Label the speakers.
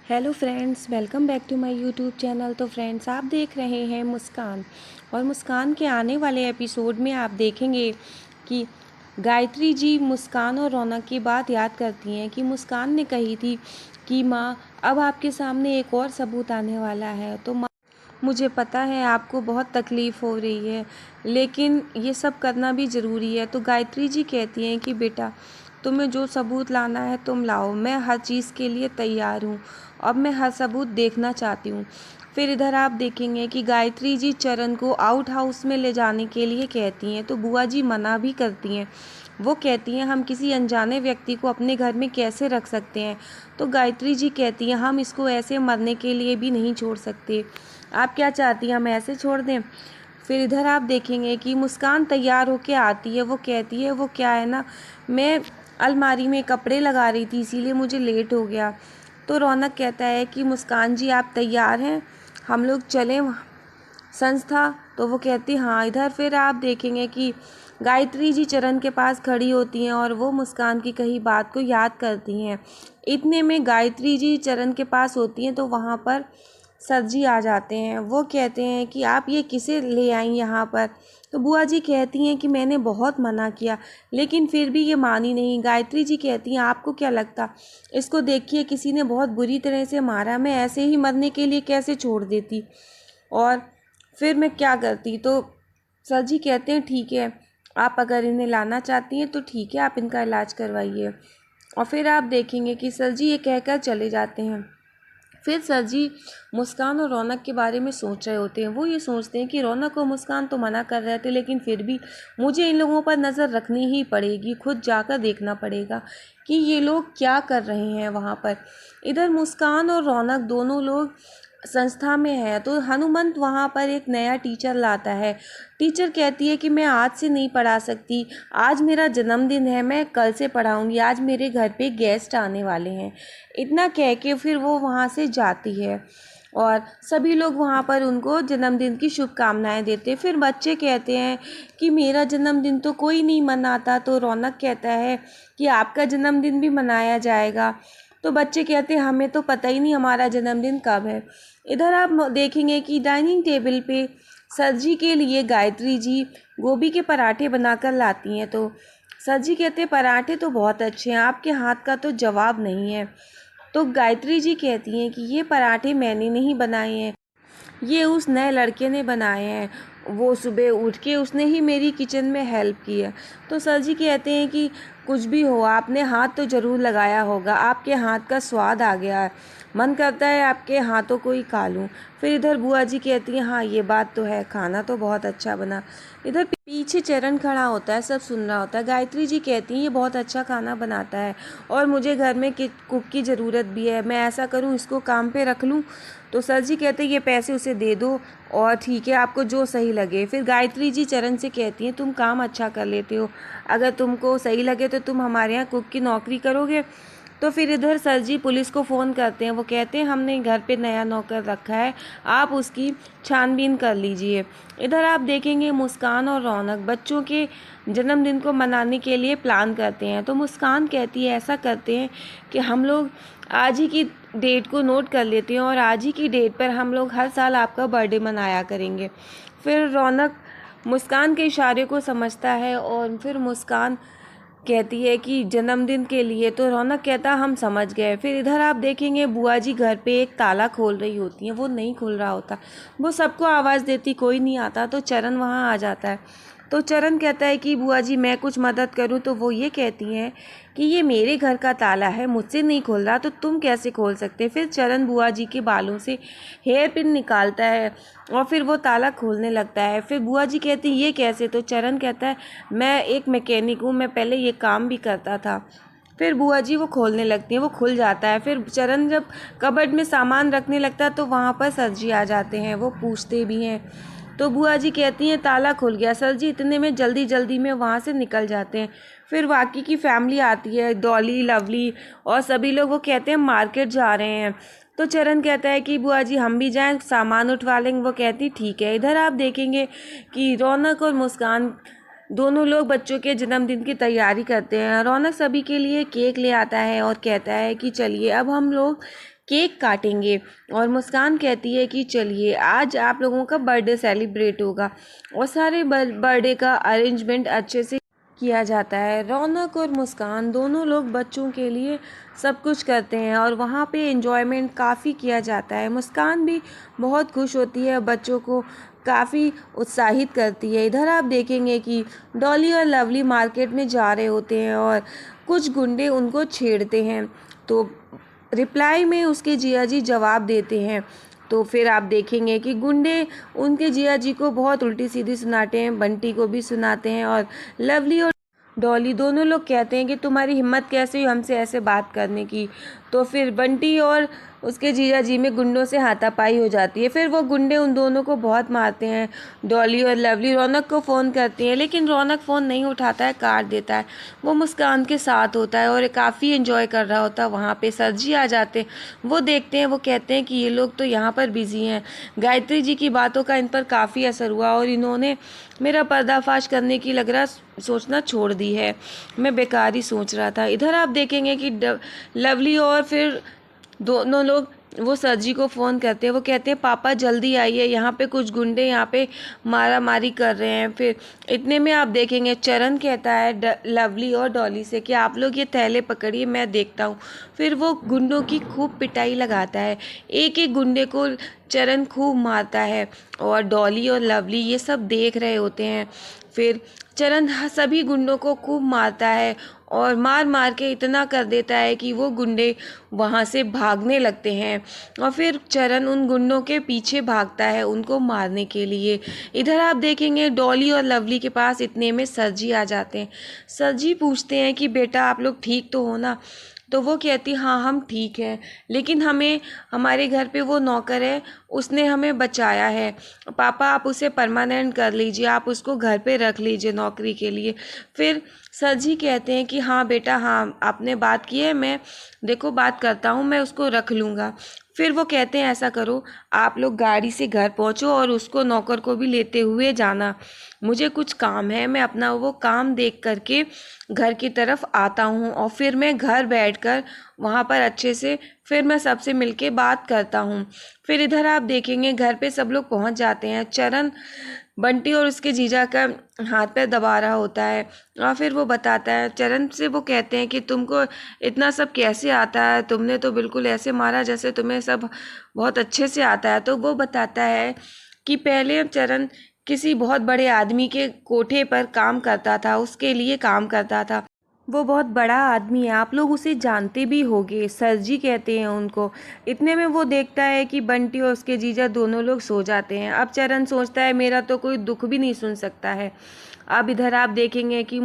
Speaker 1: Hello friends, welcome back to my YouTube channel. तो friends, आप देख रहे हैं मुस्कान। और मुस्कान के आने वाले एपिसोड में आप देखेंगे कि गायत्री जी मुस्कान और रौनक की बात याद करती हैं कि मुस्कान ने कही थी कि माँ, अब आपके सामने एक और सबूत आने वाला है। तो माँ, मुझे पता है आपको बहुत तकलीफ़ हो रही है, लेकिन ये सब करना भी ज़रूरी है। तो गायत्री जी कहती हैं कि बेटा, तुम्हें जो सबूत लाना है तुम लाओ, मैं हर चीज़ के लिए तैयार हूँ। अब मैं हर सबूत देखना चाहती हूँ। फिर इधर आप देखेंगे कि गायत्री जी चरण को आउट हाउस में ले जाने के लिए कहती हैं, तो बुआ जी मना भी करती हैं। वो कहती हैं हम किसी अनजाने व्यक्ति को अपने घर में कैसे रख सकते हैं। तो गायत्री जी कहती हैं हम इसको ऐसे मरने के लिए भी नहीं छोड़ सकते। आप क्या चाहती हैं, हम ऐसे छोड़ दें? फिर इधर आप देखेंगे कि मुस्कान तैयार होके आती है। वो कहती है वो क्या है ना, मैं अलमारी में कपड़े लगा रही थी इसीलिए मुझे लेट हो गया। तो रौनक कहता है कि मुस्कान जी आप तैयार हैं, हम लोग चलें संस्था? तो वो कहती हाँ। इधर फिर आप देखेंगे कि गायत्री जी चरण के पास खड़ी होती हैं और वो मुस्कान की कही बात को याद करती हैं। इतने में गायत्री जी चरण के पास होती हैं तो वहाँ पर सर जी आ जाते हैं। वो कहते हैं कि आप ये किसे ले आई यहाँ पर? तो बुआ जी कहती हैं कि मैंने बहुत मना किया लेकिन फिर भी ये मानी नहीं। गायत्री जी कहती हैं आपको क्या लगता, इसको देखिए किसी ने बहुत बुरी तरह से मारा, मैं ऐसे ही मरने के लिए कैसे छोड़ देती, और फिर मैं क्या करती? तो सर जी कहते हैं ठीक है, आप अगर इन्हें लाना चाहती हैं तो ठीक है, आप इनका इलाज करवाइए। और फिर आप देखेंगे कि सर जी ये कहकर चले जाते हैं। फिर सर जी मुस्कान और रौनक के बारे में सोच रहे होते हैं। वो ये सोचते हैं कि रौनक और मुस्कान तो मना कर रहे थे लेकिन फिर भी मुझे इन लोगों पर नज़र रखनी ही पड़ेगी, खुद जाकर देखना पड़ेगा कि ये लोग क्या कर रहे हैं वहाँ पर। इधर मुस्कान और रौनक दोनों लोग संस्था में है तो हनुमंत वहाँ पर एक नया टीचर लाता है। टीचर कहती है कि मैं आज से नहीं पढ़ा सकती, आज मेरा जन्मदिन है, मैं कल से पढ़ाऊँगी, आज मेरे घर पे गेस्ट आने वाले हैं। इतना कह के फिर वो वहाँ से जाती है और सभी लोग वहाँ पर उनको जन्मदिन की शुभकामनाएं देते हैं। फिर बच्चे कहते हैं कि मेरा जन्मदिन तो कोई नहीं मनाता। तो रौनक कहता है कि आपका जन्मदिन भी मनाया जाएगा। तो बच्चे कहते हैं हमें तो पता ही नहीं हमारा जन्मदिन कब है। इधर आप देखेंगे कि डाइनिंग टेबल पे सर जी के लिए गायत्री जी गोभी के पराठे बनाकर लाती हैं। तो सर जी कहते हैं पराठे तो बहुत अच्छे हैं, आपके हाथ का तो जवाब नहीं है। तो गायत्री जी कहती हैं कि ये पराठे मैंने नहीं बनाए हैं, ये उस नए लड़के ने बनाए हैं, वो सुबह उठ के उसने ही मेरी किचन में हेल्प की है। तो सर जी कहते हैं कि कुछ भी हो, आपने हाथ तो ज़रूर लगाया होगा, आपके हाथ का स्वाद आ गया है, मन करता है आपके हाथों को ही खा लूँ। फिर इधर बुआ जी कहती हैं हाँ ये बात तो है, खाना तो बहुत अच्छा बना। इधर पीछे चरण खड़ा होता है, सब सुन रहा होता है। गायत्री जी कहती हैं ये बहुत अच्छा खाना बनाता है और मुझे घर में कुक की ज़रूरत भी है, मैं ऐसा करूँ इसको काम पे रख लूँ? तो सर जी कहते हैं ये पैसे उसे दे दो और ठीक है, आपको जो सही लगे। फिर गायत्री जी चरण से कहती हैं तुम काम अच्छा कर लेते हो, अगर तुमको सही लगे तो तुम हमारे यहाँ कुक की नौकरी करोगे। तो फिर इधर सर जी पुलिस को फ़ोन करते हैं। वो कहते हैं हमने घर पे नया नौकर रखा है, आप उसकी छानबीन कर लीजिए। इधर आप देखेंगे मुस्कान और रौनक बच्चों के जन्मदिन को मनाने के लिए प्लान करते हैं। तो मुस्कान कहती है ऐसा करते हैं कि हम लोग आज ही की डेट को नोट कर लेते हैं और आज ही की डेट पर हम लोग हर साल आपका बर्थडे मनाया करेंगे। फिर रौनक मुस्कान के इशारे को समझता है और फिर मुस्कान कहती है कि जन्मदिन के लिए। तो रौनक कहता हम समझ गए। फिर इधर आप देखेंगे बुआ जी घर पे एक ताला खोल रही होती हैं, वो नहीं खुल रहा होता, वो सबको आवाज़ देती कोई नहीं आता। तो चरण वहाँ आ जाता है। तो चरण कहता है कि बुआ जी मैं कुछ मदद करूं? तो वो ये कहती हैं कि ये मेरे घर का ताला है, मुझसे नहीं खोल रहा तो तुम कैसे खोल सकते? फिर चरण बुआ जी के बालों से हेयर पिन निकालता है और फिर वो ताला खोलने लगता है। फिर बुआ जी कहती ये कैसे? तो चरण कहता है मैं एक मैकेनिक हूँ, मैं पहले ये काम भी करता था। फिर बुआ जी वो खोलने लगती हैं, वो खुल जाता है। फिर चरण जब कबर्ड में सामान रखने लगता है तो वहाँ पर सर जी आ जाते हैं, वो पूछते भी हैं। तो बुआ जी कहती हैं ताला खुल गया। सर जी इतने में जल्दी जल्दी में वहाँ से निकल जाते हैं। फिर बाकी की फैमिली आती है, डॉली, लवली और सभी लोग। वो कहते हैं मार्केट जा रहे हैं। तो चरण कहता है कि बुआ जी हम भी जाएं, सामान उठवा लेंगे। वो कहती ठीक है। इधर आप देखेंगे कि रौनक और मुस्कान दोनों लोग बच्चों के जन्मदिन की तैयारी करते हैं। रौनक सभी के लिए केक ले आता है और कहता है कि चलिए अब हम लोग केक काटेंगे। और मुस्कान कहती है कि चलिए आज आप लोगों का बर्थडे सेलिब्रेट होगा, और सारे बर्थडे का अरेंजमेंट अच्छे से किया जाता है। रौनक और मुस्कान दोनों लोग बच्चों के लिए सब कुछ करते हैं और वहाँ पे एंजॉयमेंट काफ़ी किया जाता है। मुस्कान भी बहुत खुश होती है, बच्चों को काफ़ी उत्साहित करती है। इधर आप देखेंगे कि डॉली और लवली मार्केट में जा रहे होते हैं और कुछ गुंडे उनको छेड़ते हैं, तो रिप्लाई में उसके जिया जी जवाब देते हैं। तो फिर आप देखेंगे कि गुंडे उनके जिया जी को बहुत उल्टी सीधी सुनाते हैं, बंटी को भी सुनाते हैं, और लवली और डॉली दोनों लोग कहते हैं कि तुम्हारी हिम्मत कैसे हुई हमसे ऐसे बात करने की। तो फिर बंटी और उसके जीजा जी में गुंडों से हाथापाई हो जाती है। फिर वो गुंडे उन दोनों को बहुत मारते हैं। डॉली और लवली रौनक को फ़ोन करती हैं, लेकिन रौनक फ़ोन नहीं उठाता है, काट देता है। वो मुस्कान के साथ होता है और काफ़ी एंजॉय कर रहा होता है। वहाँ पे सर जी आ जाते हैं, वो देखते हैं, वो कहते हैं कि ये लोग तो यहाँ पर बिजी हैं। गायत्री जी की बातों का इन पर काफ़ी असर हुआ और इन्होंने मेरा पर्दाफाश करने की लग रहा सोचना छोड़ दी है, मैं बेकार ही सोच रहा था। इधर आप देखेंगे कि लवली और फिर दोनों लोग वो सर जी को फ़ोन करते हैं। वो कहते हैं पापा जल्दी आइए, यहाँ पे कुछ गुंडे यहाँ पे मारा मारी कर रहे हैं। फिर इतने में आप देखेंगे चरण कहता है लवली और डॉली से कि आप लोग ये थैले पकड़िए, मैं देखता हूँ। फिर वो गुंडों की खूब पिटाई लगाता है, एक एक गुंडे को चरण खूब मारता है, और डॉली और लवली ये सब देख रहे होते हैं। फिर चरण सभी गुंडों को खूब मारता है और मार मार के इतना कर देता है कि वो गुंडे वहाँ से भागने लगते हैं, और फिर चरण उन गुंडों के पीछे भागता है उनको मारने के लिए। इधर आप देखेंगे डॉली और लवली के पास इतने में सर जी आ जाते हैं। सर जी पूछते हैं कि बेटा आप लोग ठीक तो हो ना? तो वो कहती हाँ हम ठीक हैं, लेकिन हमें हमारे घर पे वो नौकर है, उसने हमें बचाया है। पापा आप उसे परमानेंट कर लीजिए, आप उसको घर पे रख लीजिए नौकरी के लिए। फिर सर जी कहते हैं कि हाँ बेटा हाँ आपने बात की है, मैं देखो बात करता हूँ, मैं उसको रख लूँगा। फिर वो कहते हैं ऐसा करो आप लोग गाड़ी से घर पहुँचो और उसको नौकर को भी लेते हुए जाना, मुझे कुछ काम है, मैं अपना वो काम देख करके घर की तरफ आता हूँ, और फिर मैं घर बैठकर वहाँ पर अच्छे से फिर मैं सबसे मिलके बात करता हूँ। फिर इधर आप देखेंगे घर पे सब लोग पहुँच जाते हैं। चरण बंटी और उसके जीजा का हाथ पैर दबा रहा होता है, और फिर वो बताता है चरण से, वो कहते हैं कि तुमको इतना सब कैसे आता है, तुमने तो बिल्कुल ऐसे मारा जैसे तुम्हें सब बहुत अच्छे से आता है। तो वो बताता है कि पहले चरण किसी बहुत बड़े आदमी के कोठे पर काम करता था, उसके लिए काम करता था, वो बहुत बड़ा आदमी है, आप लोग उसे जानते भी होंगे, सर जी कहते हैं उनको। इतने में वो देखता है कि बंटी और उसके जीजा दोनों लोग सो जाते हैं। अब चरण सोचता है मेरा तो कोई दुख भी नहीं सुन सकता है। अब इधर आप देखेंगे कि